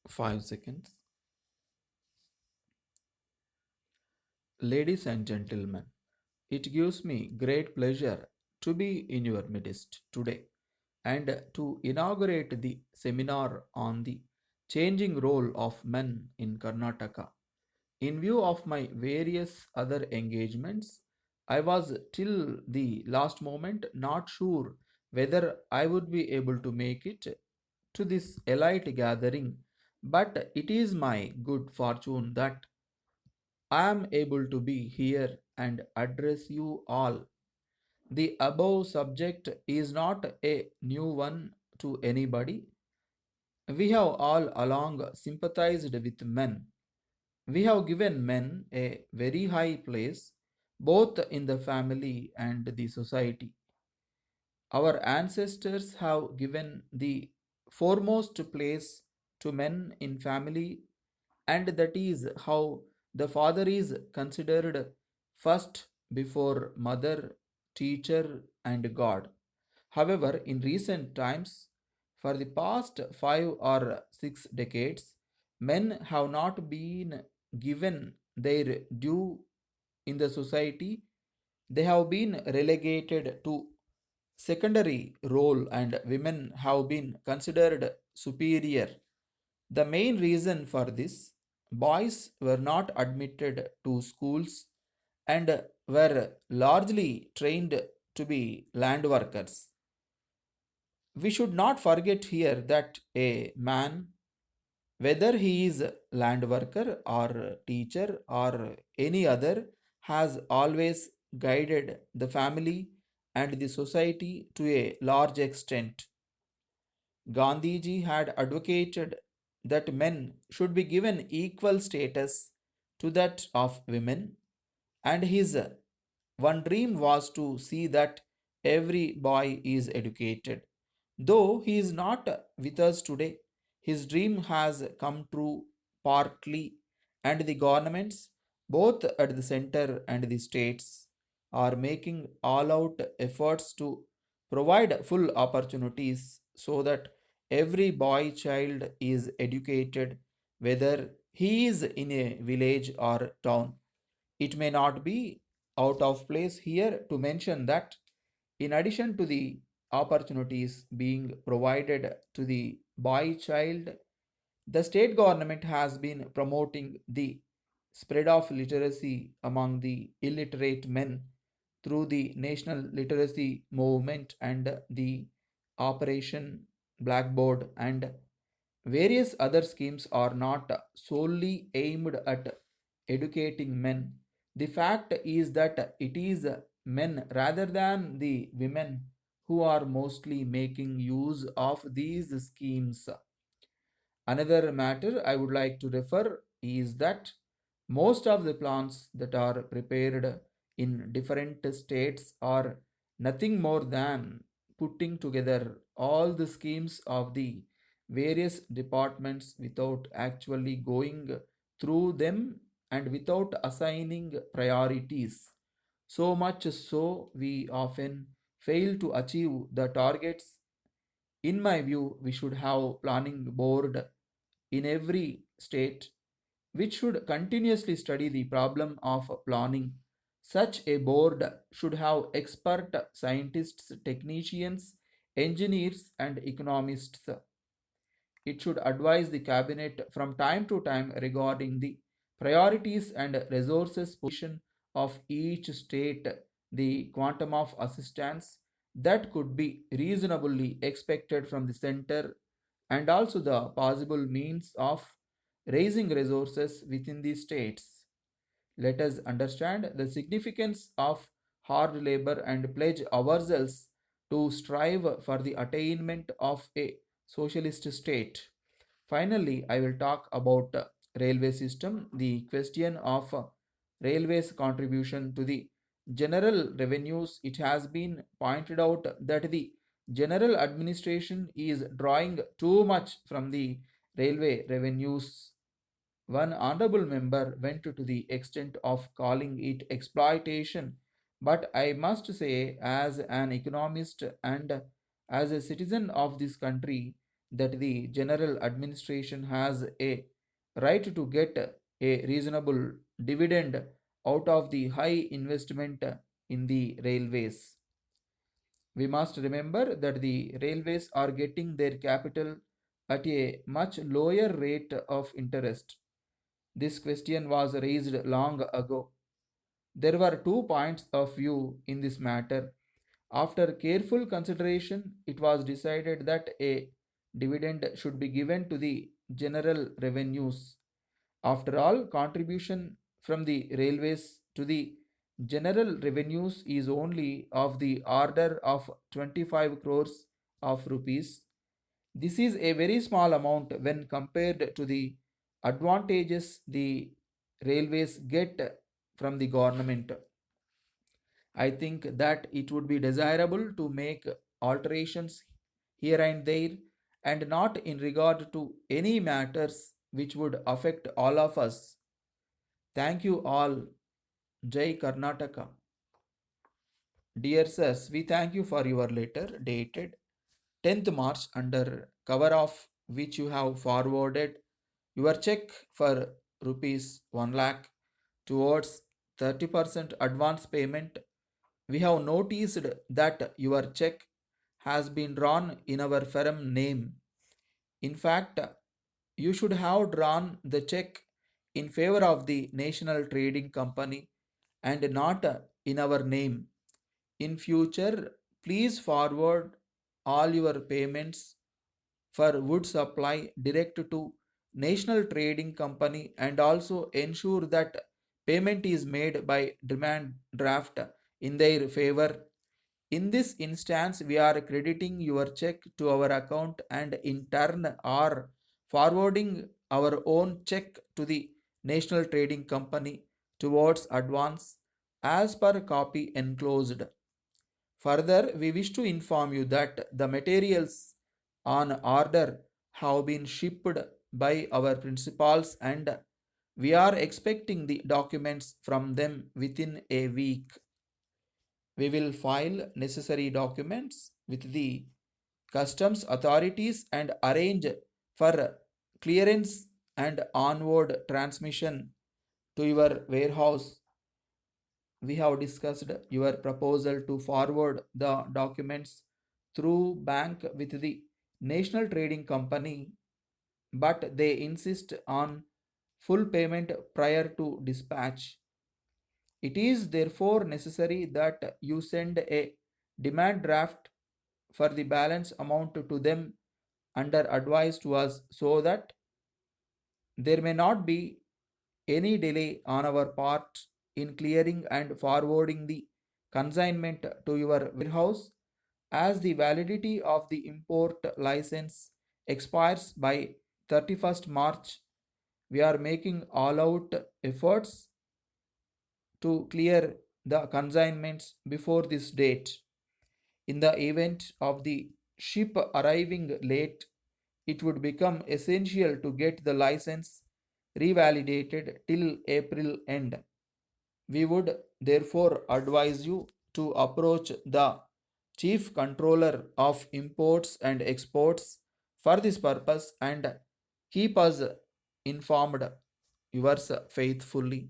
5 seconds. Ladies and gentlemen, it gives me great pleasure to be in your midst today and to inaugurate the seminar on the changing role of men in Karnataka. In view of my various other engagements, I was till the last moment not sure whether I would be able to make it to this elite gathering, but it is my good fortune that I am able to be here and address you all. The above subject is not a new one to anybody. We have all along sympathized with men. We have given men a very high place, both in the family and the society. Our ancestors have given the foremost place to men in family, and that is how the father is considered first before mother, teacher, and God. However, in recent times, for the past 5 or 6 decades, men have not been given their due in the society. They have been relegated to secondary role and women have been considered superior. The main reason for this, boys were not admitted to schools and were largely trained to be land workers. We should not forget here that a man, whether he is land worker or teacher or any other, has always guided the family and the society to a large extent. Gandhiji had advocated that men should be given equal status to that of women, and his one dream was to see that every boy is educated. Though he is not with us today, his dream has come true partly, and the governments, both at the center and the states, are making all out efforts to provide full opportunities so that every boy child is educated, whether he is in a village or town. It may not be out of place here to mention that in addition to the opportunities being provided to the boy child, the state government has been promoting the spread of literacy among the illiterate men through the national literacy movement and the operation blackboard, and various other schemes are not solely aimed at educating men. The fact is that it is men rather than the women who are mostly making use of these schemes. Another matter I would like to refer is that most of the plans that are prepared in different states are nothing more than putting together all the schemes of the various departments without actually going through them and without assigning priorities. So much so, we often fail to achieve the targets. In my view, we should have planning board in every state which should continuously study the problem of planning. Such a board should have expert scientists, technicians, engineers, and economists. It should advise the cabinet from time to time regarding the priorities and resources position of each state, the quantum of assistance that could be reasonably expected from the center, and also the possible means of raising resources within the states. Let us understand the significance of hard labor and pledge ourselves to strive for the attainment of a socialist state. Finally, I will talk about railway system. The question of railways contribution to the general revenues. It has been pointed out that the general administration is drawing too much from the railway revenues. One honorable member went to the extent of calling it exploitation, but I must say, as an economist and as a citizen of this country, that the general administration has a right to get a reasonable dividend out of the high investment in the railways. We must remember that the railways are getting their capital at a much lower rate of interest. This question was raised long ago. There were two points of view in this matter. After careful consideration, it was decided that a dividend should be given to the general revenues. After all, contribution from the railways to the general revenues is only of the order of 25 crores of rupees. This is a very small amount when compared to the advantages the railways get from the government. I think that it would be desirable to make alterations here and there and not in regard to any matters which would affect all of us. Thank you all. Jai Karnataka. Dear sirs, we thank you for your letter dated 10th March under cover of which you have forwarded your check for rupees 1 lakh towards 30% advance payment. We have noticed that your check has been drawn in our firm name. In fact, you should have drawn the check in favor of the National Trading Company and not in our name. In future, please forward all your payments for wood supply direct to National Trading Company and also ensure that payment is made by demand draft in their favor. In this instance, we are crediting your check to our account and in turn are forwarding our own check to the National Trading Company towards advance as per copy enclosed. Further, we wish to inform you that the materials on order have been shipped by our principals and we are expecting the documents from them within a week. We will file necessary documents with the customs authorities and arrange for clearance and onward transmission to your warehouse. We have discussed your proposal to forward the documents through bank with the National Trading Company, but they insist on full payment prior to dispatch. It is therefore necessary that you send a demand draft for the balance amount to them under advice to us so that there may not be any delay on our part in clearing and forwarding the consignment to your warehouse as the validity of the import license expires by 31st March. We are making all out efforts to clear the consignments before this date. In the event of the ship arriving late, it would become essential to get the license revalidated till April end. We would therefore advise you to approach the Chief Controller of Imports and Exports for this purpose and keep us informed. Yours faithfully.